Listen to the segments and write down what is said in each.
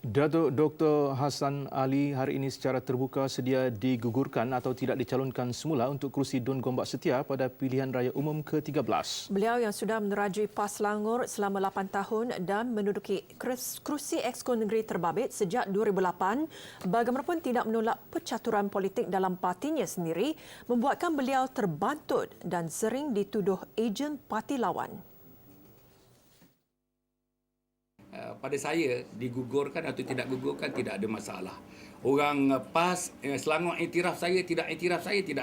Datuk Dr. Hassan Ali hari ini secara terbuka sedia digugurkan atau tidak dicalonkan semula untuk kerusi Dun Gombak Setia pada pilihan raya umum ke-13. Beliau yang sudah menerajui PAS Selangor selama 8 tahun dan menduduki kerusi Exco Negeri Terbabit sejak 2008, bagaimanapun tidak menolak percaturan politik dalam partinya sendiri, membuatkan beliau terbantut dan sering dituduh ejen parti lawan. Pada saya, digugurkan atau tidak gugurkan tidak ada masalah. Orang PAS Selangor iktiraf saya, tidak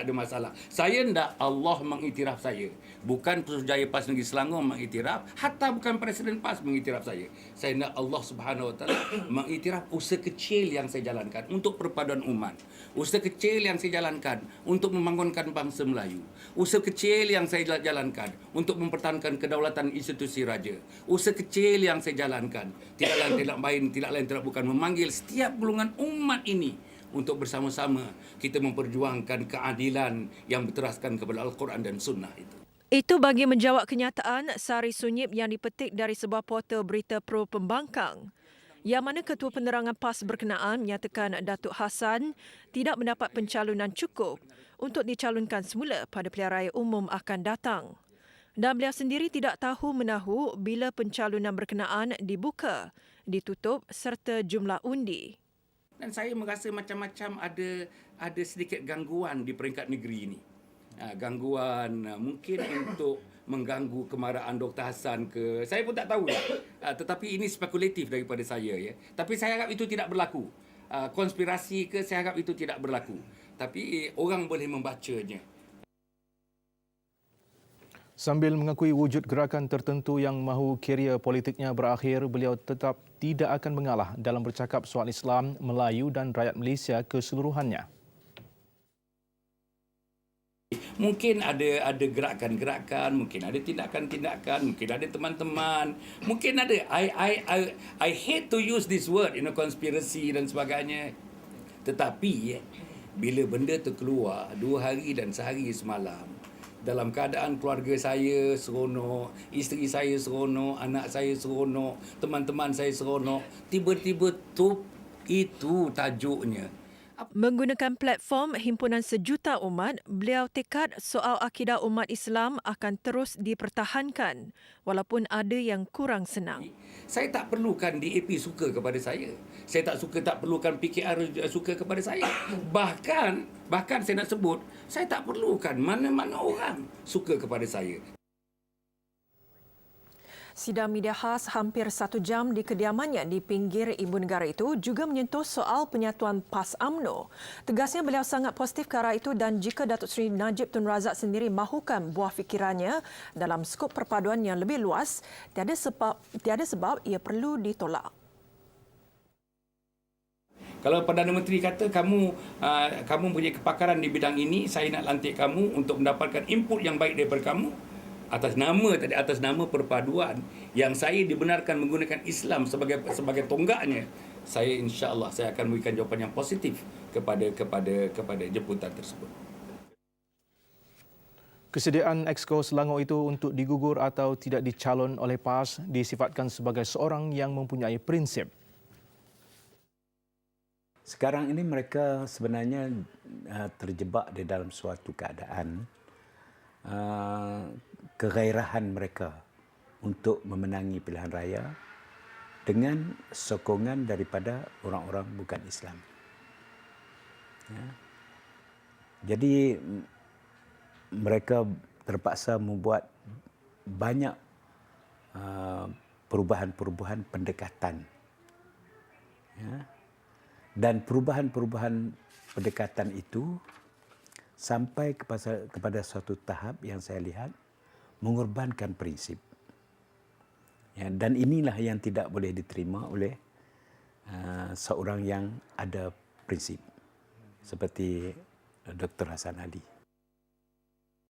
ada masalah. Saya hendak Allah mengiktiraf saya. Bukan Putrajaya PAS Negeri Selangor mengiktiraf, hatta bukan Presiden PAS mengiktiraf saya. Saya hendak Allah Subhanahu Wa Taala mengiktiraf usaha kecil yang saya jalankan untuk perpaduan umat. Usaha kecil yang saya jalankan untuk membangunkan bangsa Melayu. Usaha kecil yang saya jalankan untuk mempertahankan kedaulatan institusi raja. Usaha kecil yang saya jalankan tidak lain tidak bukan memanggil setiap golongan umat ini untuk bersama-sama kita memperjuangkan keadilan yang berteraskan kepada Al-Quran dan Sunnah itu. Itu bagi menjawab kenyataan Sari Sunyip yang dipetik dari sebuah portal berita pro pembangkang, yang mana Ketua Penerangan PAS berkenaan menyatakan Datuk Hassan tidak mendapat pencalonan cukup untuk dicalonkan semula pada pilihan raya umum akan datang. Dan beliau sendiri tidak tahu menahu bila pencalonan berkenaan dibuka, ditutup serta jumlah undi. Dan saya merasa macam-macam ada sedikit gangguan di peringkat negeri ini. Gangguan mungkin untuk mengganggu kemarahan Dr. Hassan ke, saya pun tak tahu lah. Tetapi ini spekulatif daripada saya, ya. Tapi saya harap itu tidak berlaku. Konspirasi ke, saya harap itu tidak berlaku. Tapi orang boleh membacanya. Sambil mengakui wujud gerakan tertentu yang mahu kerjaya politiknya berakhir, beliau tetap tidak akan mengalah dalam bercakap soal Islam, Melayu dan rakyat Malaysia keseluruhannya. Mungkin ada gerakan-gerakan, mungkin ada tindakan-tindakan, mungkin ada teman-teman, mungkin ada I hate to use this word, conspiracy dan sebagainya. Tetapi bila benda tu keluar 2 hari dan sehari semalam, dalam keadaan keluarga saya seronok, isteri saya seronok, anak saya seronok, teman-teman saya seronok, tiba-tiba itu tajuknya. Menggunakan platform himpunan sejuta umat, beliau tekad soal akidah umat Islam akan terus dipertahankan walaupun ada yang kurang senang. Saya tak perlukan DAP suka kepada saya. Saya tak perlukan PKR suka kepada saya. Bahkan saya nak sebut, saya tak perlukan mana-mana orang suka kepada saya. Sidang media khas hampir 1 jam di kediamannya di pinggir ibu negara itu juga menyentuh soal penyatuan PAS UMNO. Tegasnya beliau sangat positif ke arah itu dan jika Datuk Seri Najib Tun Razak sendiri mahukan buah fikirannya dalam skop perpaduan yang lebih luas, tiada sebab ia perlu ditolak. Kalau Perdana Menteri kata kamu punya kepakaran di bidang ini, saya nak lantik kamu untuk mendapatkan input yang baik daripada kamu atas nama perpaduan yang saya dibenarkan menggunakan Islam sebagai tonggaknya, saya insya-Allah saya akan memberikan jawapan yang positif kepada jemputan tersebut. Kesediaan Exco Selangor itu untuk digugur atau tidak dicalon oleh PAS disifatkan sebagai seorang yang mempunyai prinsip. Sekarang ini mereka sebenarnya terjebak di dalam suatu keadaan kegairahan mereka untuk memenangi pilihan raya dengan sokongan daripada orang-orang bukan Islam. Ya. Jadi mereka terpaksa membuat banyak perubahan-perubahan pendekatan. Ya. Dan perubahan-perubahan pendekatan itu sampai kepada suatu tahap yang saya lihat mengorbankan prinsip. Ya, dan inilah yang tidak boleh diterima oleh seorang yang ada prinsip seperti Dr. Hassan Ali.